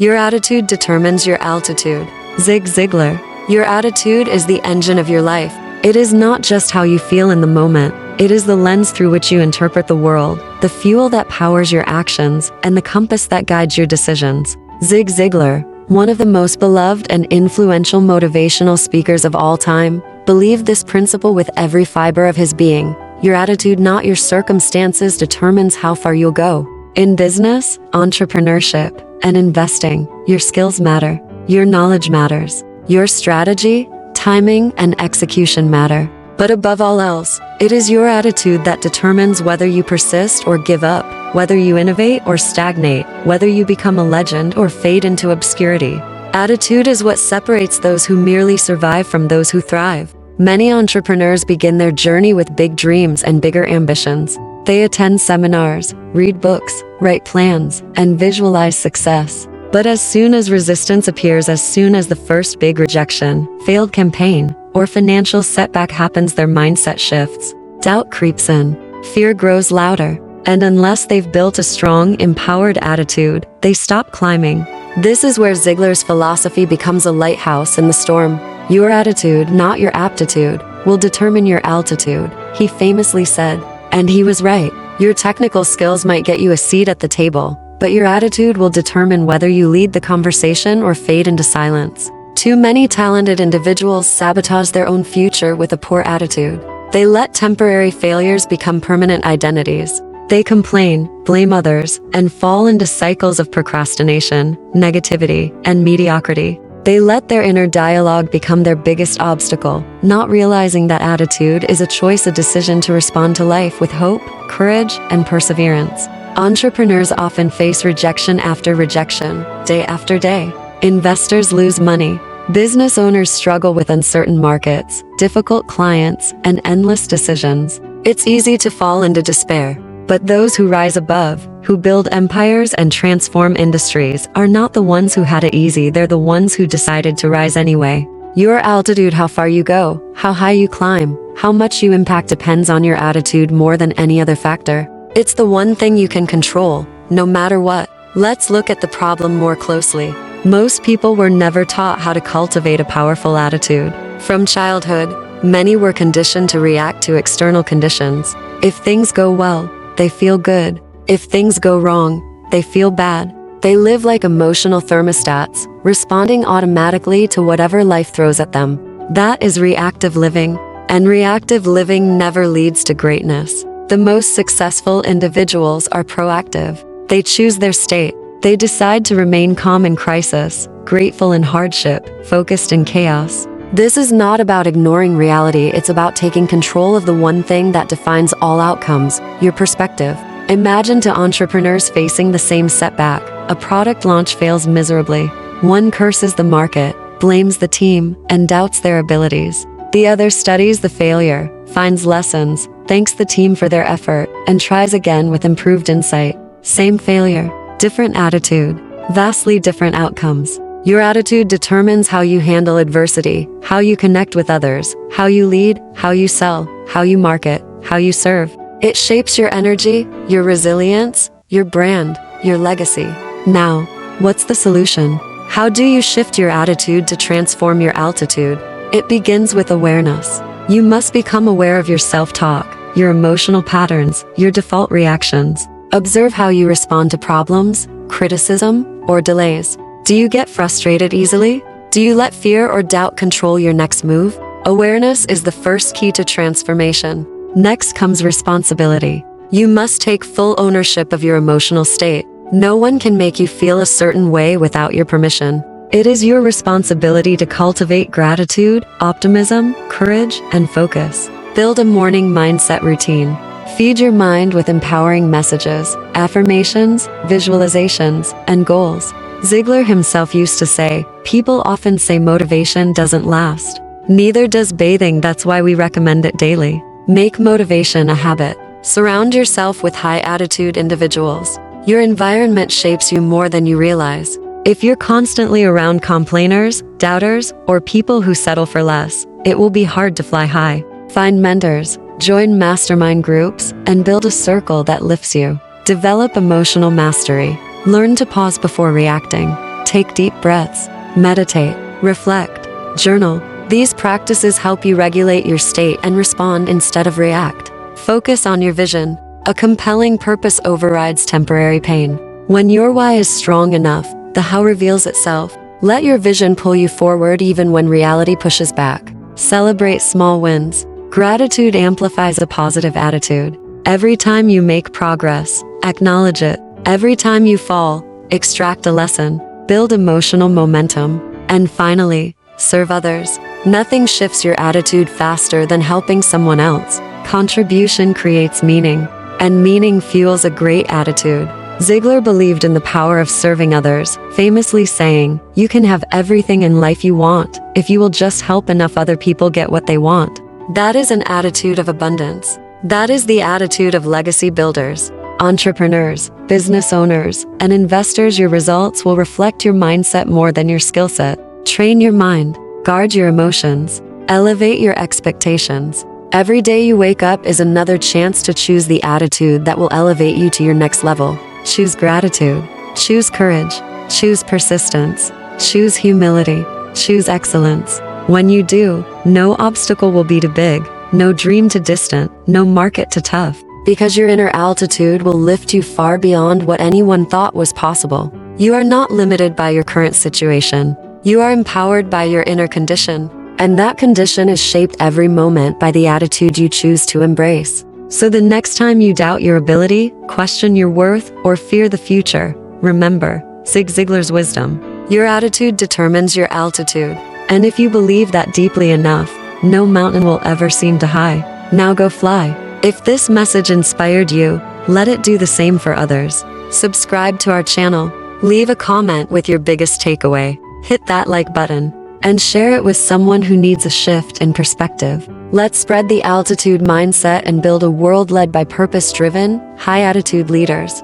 Your attitude determines your altitude. Zig Ziglar. Your attitude is the engine of your life. It is not just how you feel in the moment. It is the lens through which you interpret the world, the fuel that powers your actions, and the compass that guides your decisions. Zig Ziglar, one of the most beloved and influential motivational speakers of all time, believed this principle with every fiber of his being. Your attitude, not your circumstances, determines how far you'll go. In business, entrepreneurship, and investing, your skills matter. Your knowledge matters. Your strategy, timing, and execution matter. But above all else, it is your attitude that determines whether you persist or give up, whether you innovate or stagnate, whether you become a legend or fade into obscurity. Attitude is what separates those who merely survive from those who thrive. Many entrepreneurs begin their journey with big dreams and bigger ambitions. They attend seminars, read books, write plans, and visualize success. But as soon as resistance appears, as soon as the first big rejection, failed campaign, or financial setback happens, their mindset shifts. Doubt creeps in. Fear grows louder. And unless they've built a strong, empowered attitude, they stop climbing. This is where Ziglar's philosophy becomes a lighthouse in the storm. Your attitude, not your aptitude, will determine your altitude, he famously said. And he was right. Your technical skills might get you a seat at the table, but your attitude will determine whether you lead the conversation or fade into silence. Too many talented individuals sabotage their own future with a poor attitude. They let temporary failures become permanent identities. They complain, blame others, and fall into cycles of procrastination, negativity, and mediocrity. They let their inner dialogue become their biggest obstacle, not realizing that attitude is a choice, a decision to respond to life with hope, courage, and perseverance. Entrepreneurs often face rejection after rejection, day after day. Investors lose money. Business owners struggle with uncertain markets, difficult clients, and endless decisions. It's easy to fall into despair. But those who rise above, who build empires and transform industries, are not the ones who had it easy. They're the ones who decided to rise anyway. Your altitude, how far you go, how high you climb, how much you impact, depends on your attitude more than any other factor. It's the one thing you can control, no matter what. Let's look at the problem more closely. Most people were never taught how to cultivate a powerful attitude. From childhood, many were conditioned to react to external conditions. If things go well, they feel good. If things go wrong, they feel bad. They live like emotional thermostats, responding automatically to whatever life throws at them. That is reactive living, and reactive living never leads to greatness. The most successful individuals are proactive. They choose their state. They decide to remain calm in crisis, grateful in hardship, focused in chaos. This is not about ignoring reality, it's about taking control of the one thing that defines all outcomes, your perspective. Imagine two entrepreneurs facing the same setback. A product launch fails miserably. One curses the market, blames the team, and doubts their abilities. The other studies the failure, finds lessons, thanks the team for their effort, and tries again with improved insight. Same failure, different attitude, vastly different outcomes. Your attitude determines how you handle adversity, how you connect with others, how you lead, how you sell, how you market, how you serve. It shapes your energy, your resilience, your brand, your legacy. Now, what's the solution? How do you shift your attitude to transform your altitude? It begins with awareness. You must become aware of your self-talk, your emotional patterns, your default reactions. Observe how you respond to problems, criticism, or delays. Do you get frustrated easily? Do you let fear or doubt control your next move? Awareness is the first key to transformation. Next comes responsibility. You must take full ownership of your emotional state. No one can make you feel a certain way without your permission. It is your responsibility to cultivate gratitude, optimism, courage, and focus. Build a morning mindset routine. Feed your mind with empowering messages, affirmations, visualizations, and goals. Ziglar himself used to say, "People often say motivation doesn't last. Neither does bathing, that's why we recommend it daily." Make motivation a habit. Surround yourself with high-attitude individuals. Your environment shapes you more than you realize. If you're constantly around complainers, doubters, or people who settle for less, it will be hard to fly high. Find mentors, join mastermind groups, and build a circle that lifts you. Develop emotional mastery. Learn to pause before reacting. Take deep breaths, meditate, reflect, journal. These practices help you regulate your state and respond instead of react. Focus on your vision. A compelling purpose overrides temporary pain. When your why is strong enough, the how reveals itself. Let your vision pull you forward even when reality pushes back. Celebrate small wins. Gratitude amplifies a positive attitude. Every time you make progress, acknowledge it. Every time you fall, extract a lesson. Build emotional momentum. And finally, serve others. Nothing shifts your attitude faster than helping someone else. Contribution creates meaning, and meaning fuels a great attitude. Ziglar believed in the power of serving others, famously saying, "You can have everything in life you want, if you will just help enough other people get what they want." That is an attitude of abundance. That is the attitude of legacy builders, entrepreneurs, business owners, and investors. Your results will reflect your mindset more than your skill set. Train your mind, guard your emotions, elevate your expectations. Every day you wake up is another chance to choose the attitude that will elevate you to your next level. Choose gratitude, choose courage, choose persistence, choose humility, choose excellence. When you do, no obstacle will be too big, no dream too distant, no market too tough, because your inner altitude will lift you far beyond what anyone thought was possible. You are not limited by your current situation. You are empowered by your inner condition, and that condition is shaped every moment by the attitude you choose to embrace. So the next time you doubt your ability, question your worth, or fear the future, remember Zig Ziglar's wisdom. Your attitude determines your altitude, and if you believe that deeply enough, no mountain will ever seem too high. Now go fly. If this message inspired you, let it do the same for others. Subscribe to our channel, leave a comment with your biggest takeaway, hit that like button, and share it with someone who needs a shift in perspective. Let's spread the altitude mindset and build a world led by purpose-driven, high-attitude leaders.